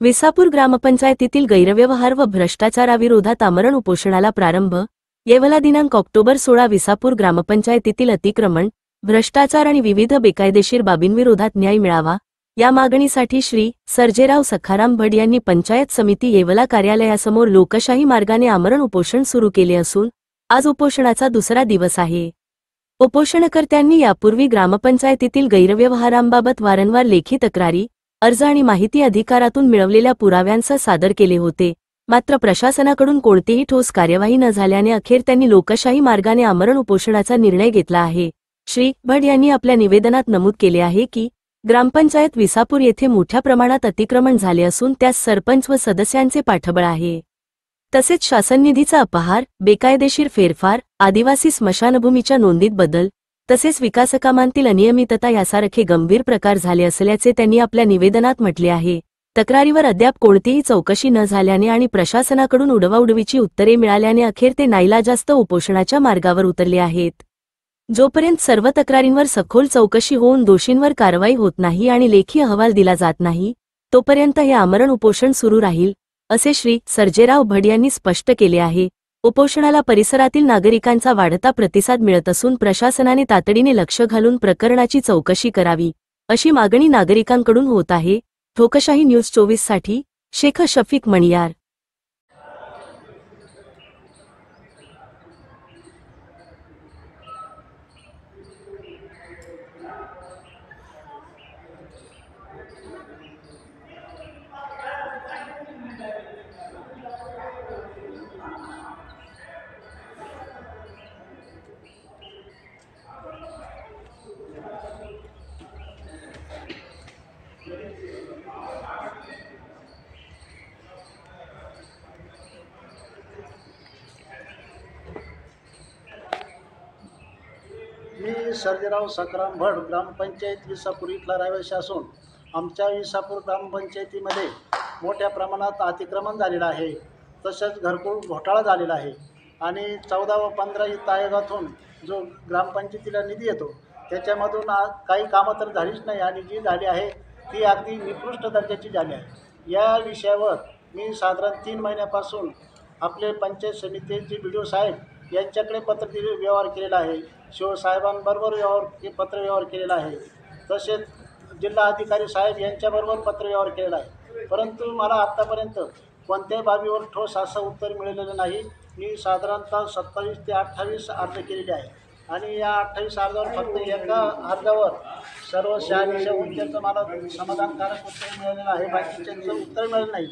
विसापूर ग्रामपंचायतीतील गैरव्यवहार व भ्रष्टाचाराविरोधात आमरण उपोषणाला प्रारंभ. येवला दिनांक ऑक्टोबर 16. विसापूर ग्रामपंचायतीतील अतिक्रमण, भ्रष्टाचार आणि विविध बेकायदेशीर बाबींविरोधात न्याय मिळावा या मागणीसाठी श्री सर्जेराव सखाराम भड यांनी पंचायत समिती येवला कार्यालयासमोर लोकशाही मार्गाने आमरण उपोषण सुरू केले असून आज उपोषणाचा दुसरा दिवस आहे. उपोषणकर्त्यांनी यापूर्वी ग्रामपंचायतीतील गैरव्यवहारांबाबत वारंवार लेखी तक्रारी, अर्ज आणि माहिती अधिकारातून मिळवलेल्या पुराव्यांसह सादर केले होते. मात्र प्रशासनाकडून कोणतीही ठोस कार्यवाही न झाल्याने अखेर त्यांनी लोकशाही मार्गाने आमरण उपोषणाचा निर्णय घेतला आहे. श्री भड यांनी आपल्या निवेदनात नमूद केले आहे की ग्रामपंचायत विसापूर येथे मोठ्या प्रमाणात अतिक्रमण झाले असून त्यास सरपंच व सदस्यांचे पाठबळ आहे. तसेच शासन निधीचा अपहार, बेकायदेशीर फेरफार, आदिवासी स्मशानभूमीच्या नोंदीत बदल तसेच विकासकामांतील अनियमितता यासारखे गंभीर प्रकार झाले असल्याचे त्यांनी आपल्या निवेदनात म्हटले आहे. तक्रारीवर अद्याप कोणतीही चौकशी न झाल्याने आणि प्रशासनाकडून उडवाउडवीची उत्तरे मिळाल्याने अखेर ते नाईलाजास्त उपोषणाच्या मार्गावर उतरले आहेत. जोपर्यंत सर्व तक्रारींवर सखोल चौकशी होऊन दोषींवर कारवाई होत नाही आणि लेखी अहवाल दिला जात नाही, तोपर्यंत हे आमरण उपोषण सुरू राहील, असे श्री सर्जेराव भड यांनी स्पष्ट केले आहे. उपोषणाला परिसरातील नागरिकांचा वाढता प्रतिसाद मिळत असून प्रशासनाने तातडीने लक्ष घालून प्रकरणाची चौकशी करावी, अशी मागणी नागरिकांकडून होत आहे. लोकशाही न्यूज 24 साठी शेख शफीक मणियार. मी सर्जेराव सखाराम भड ग्रामपंचायत विसापूर इथला रहिवासी असून आमच्या विसापूर ग्रामपंचायतीमध्ये मोठ्या प्रमाणात अतिक्रमण झालेलं आहे. तसेच घरकुल घोटाळा झालेला आहे आणि 14 व 15 वित्त आयोगातून जो ग्रामपंचायतीला निधी येतो त्याच्यामधून काही कामं तर झालीच नाही आणि जी झाली आहे ती अगदी निकृष्ट दर्जाची झाली आहे. या विषयावर मी साधारण 3 महिन्यापासून आपले पंचायत समितीचे BDO साहेब यांच्याकडे पत्र व्यवहार केलेला आहे. शिवसाहेबांबरोबर पत्रव्यवहार केलेला आहे. तसेच जिल्हा अधिकारी साहेब यांच्याबरोबर पत्रव्यवहार केलेला आहे. परंतु मला आत्तापर्यंत कोणत्याही बाबीवर ठोस असं उत्तर मिळालेलं नाही. मी साधारणतः 27 ते 28 अर्ज केलेले आहे आणि या 28 अर्जावर फक्त एका अर्जावर सर्व 96 उत्तराचं मला समाधानकारक उत्तर मिळालेलं आहे. बाकीच्यांचं उत्तर मिळालं नाही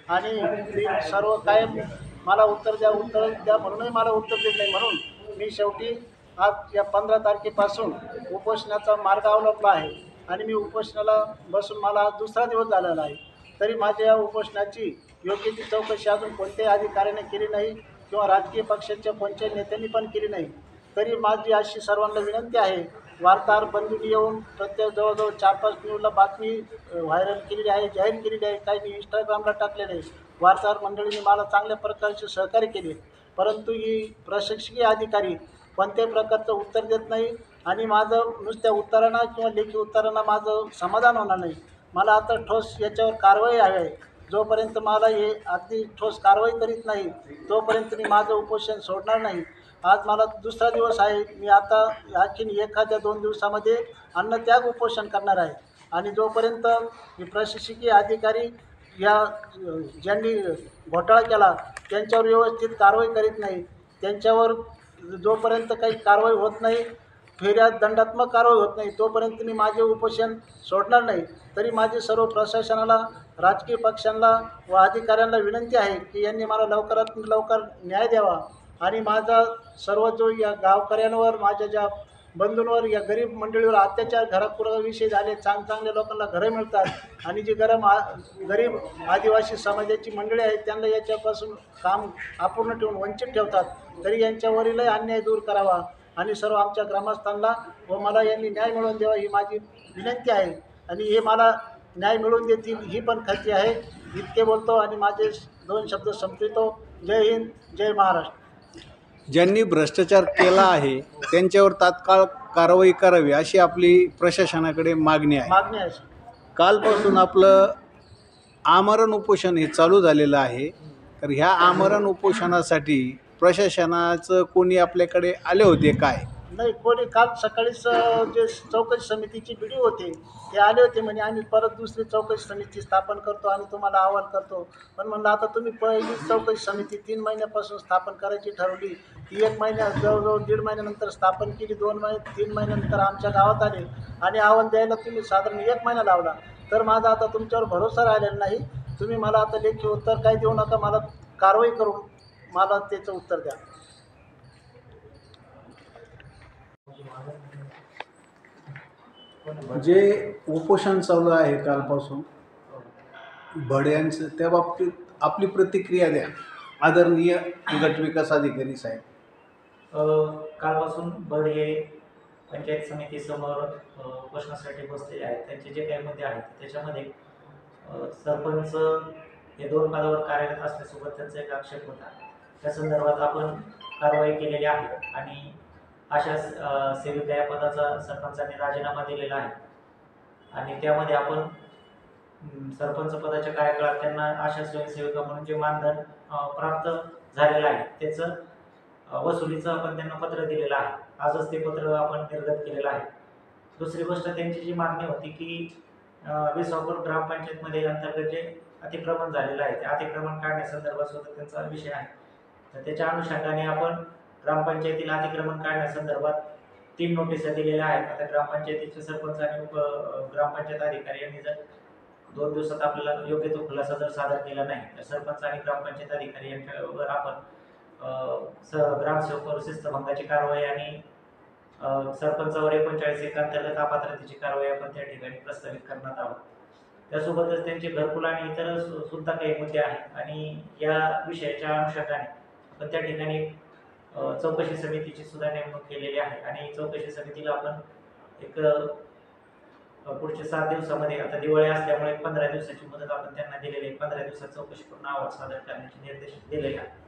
आणि सर्व कायम मला उत्तर द्या म्हणूनही मला उत्तर देत नाही. म्हणून मी शेवटी आज या 15 तारखेपासून उपोषणाचा मार्ग अवलंबला आहे आणि मी उपोषणाला बसून मला दुसरा दिवस झालेला आहे. तरी माझ्या या उपोषणाची योग्य ती चौकशी अजून कोणत्याही अधिकाऱ्याने केली नाही किंवा राजकीय पक्षाच्या कोणत्याही नेत्यांनी पण केली नाही. तरी माझी अशी सर्वांना विनंती आहे, वार्ताहर बंधूंनी येऊन प्रत्येक जवळजवळ 4-5 न्यूजला बातमी व्हायरल केलेली आहे, जाहीर केलेली आहे, काही इंस्टाग्रामला टाकलेले आहे. वार्ताहर मंडळींनी मला चांगल्या प्रकारचे सहकार्य केले. परंतु ही प्रशासकीय अधिकारी कोणत्याही प्रकारचं उत्तर देत नाही आणि माझं नुसत्या उत्तरांना किंवा लेखी उत्तरांना माझं समाधान होणार नाही. मला आता ठोस याच्यावर कारवाई हवी आहे. जोपर्यंत मला हे अगदी ठोस कारवाई करीत नाही तोपर्यंत मी माझं उपोषण सोडणार नाही. आज मला दुसरा दिवस आहे. मी आता आणखीन 1-2 दिवसामध्ये अन्नत्याग उपोषण करणार आहे आणि जोपर्यंत मी प्रशासकीय अधिकारी या ज्यांनी घोटाळा केला त्यांच्यावर व्यवस्थित कारवाई करीत नाही, त्यांच्यावर जोपर्यंत काही कारवाई होत नाही, फेऱ्या दंडात्मक कारवाई होत नाही, तोपर्यंत मी माझे उपोषण सोडणार नाही. तरी माझी सर्व प्रशासनाला, राजकीय पक्षांना व अधिकाऱ्यांना विनंती आहे की यांनी मला लवकरात लवकर न्याय द्यावा आणि माझा सर्व जो या गावकऱ्यांवर, माझ्या ज्या बंधूंवर, या गरीब मंडळीवर अत्याचार, घरापुराविषयी झाले, चांगल्या लोकांना घरं मिळतात आणि जी गरीब आदिवासी समाजाची मंडळी आहेत त्यांना याच्यापासून काम अपूर्ण ठेवून वंचित ठेवतात. तरी यांच्यावरीलही अन्याय दूर करावा आणि सर्व आमच्या ग्रामस्थांना व मला यांनी न्याय मिळवून द्यावा ही माझी विनंती आहे आणि हे मला न्याय मिळवून देतील ही पण खात्री आहे. इतके बोलतो आणि माझे 2 शब्द संपवितो. जय हिंद, जय महाराष्ट्र. ज्यांनी भ्रष्टाचार केला आहे त्यांच्यावर तात्काळ कारवाई करावी अशी आपली प्रशासनाकडे मागणी आहे. मागणी आहे. कालपासून आपलं आमरण उपोषण हे चालू झालेलं आहे. तर ह्या आमरण उपोषणासाठी प्रशासनाचं कोणी आपल्याकडे आले होते काय? नाही, कोणी काल सकाळीच जे चौकशी समितीचे व्हिडिओ होते ते आले होते म्हणे आम्ही परत दुसरी चौकशी समिती स्थापन करतो आणि तुम्हाला अहवाल करतो. पण म्हणलं आता तुम्ही पहिली चौकशी समिती 3 महिन्यापासून स्थापन करायची ठरवली, ती 1 महिन्या जवळजवळ 1.5 महिन्यानंतर स्थापन केली, 2 महिने 3 महिन्यानंतर आमच्या गावात आले आणि अहवाल द्यायला तुम्ही साधारण 1 महिना लावला. तर माझा आता तुमच्यावर भरोसा राहिलेला नाही. तुम्ही मला आता लेखी उत्तर काही देऊ नका, मला कारवाई करून मला त्याचं उत्तर द्या. जे उपोषण चालू आहे कालपासून भड्यांचं, त्या बाबतीत आपली प्रतिक्रिया द्या आदरणीय गटविकास अधिकारी साहेब. कालपासून बड हे पंचायत समितीसमोर उपोषणासाठी बसलेले आहेत. त्यांचे जे काही मुद्दे आहेत त्याच्यामध्ये सरपंच हे 2 पदावर कार्यरत असल्यासोबत त्यांचा एक आक्षेप होता. त्या संदर्भात आपण कारवाई केलेली आहे आणि अशा सेविका या पदाचा सरपंचांनी राजीनामा दिलेला आहे आणि त्यामध्ये आपण सरपंच पदाच्या कार्यकाळात त्यांना आशा स्वयंसेविका म्हणून जे मानधन प्राप्त झालेलं आहे त्याचं वसुलीचं आपण त्यांना पत्र दिलेलं आहे. आजच ते पत्र आपण निर्गत केलेलं आहे. दुसरी गोष्ट त्यांची जी मागणी होती की विसापूर ग्रामपंचायतमध्ये अंतर्गत जे अतिक्रमण झालेलं आहे ते अतिक्रमण काढण्यासंदर्भात सुद्धा त्यांचा विषय आहे. तर त्याच्या अनुषंगाने आपण ग्रामपंचायतीला अतिक्रमण काढण्यासंदर्भात 3 नोटिसा दिलेल्या आहेत. आता ग्रामपंचायतीचे सरपंच आणि ग्रामपंचायत अधिकारी यांनी जर 2 दिवसात आपल्याला योग्य तो खुलासा जर सादर केला नाही तर सरपंच आणि ग्रामपंचायत अधिकारी यांच्यावर आपण ग्रामसेवकावर शिस्तभंगाची कारवाई आणि सरपंचावर 39(1) अंतर्गत अपात्रतेची कारवाई आपण त्या ठिकाणी प्रस्तावित करण्यात आहोत. त्यासोबतच त्यांचे घरकुल आणि इतर सुद्धा काही मुद्दे आहेत आणि या विषयाच्या अनुषंगाने आपण त्या ठिकाणी चौकशी समितीची सुद्धा नेमणूक केलेली आहे आणि चौकशी समितीला आपण एक पुढच्या 7 दिवसामध्ये, आता दिवाळी असल्यामुळे 15 दिवसाची मुदत आपण त्यांना दिलेली आहे. 15 दिवसात चौकशी करून अहवाल सादर करण्याचे निर्देश दिलेले आहेत.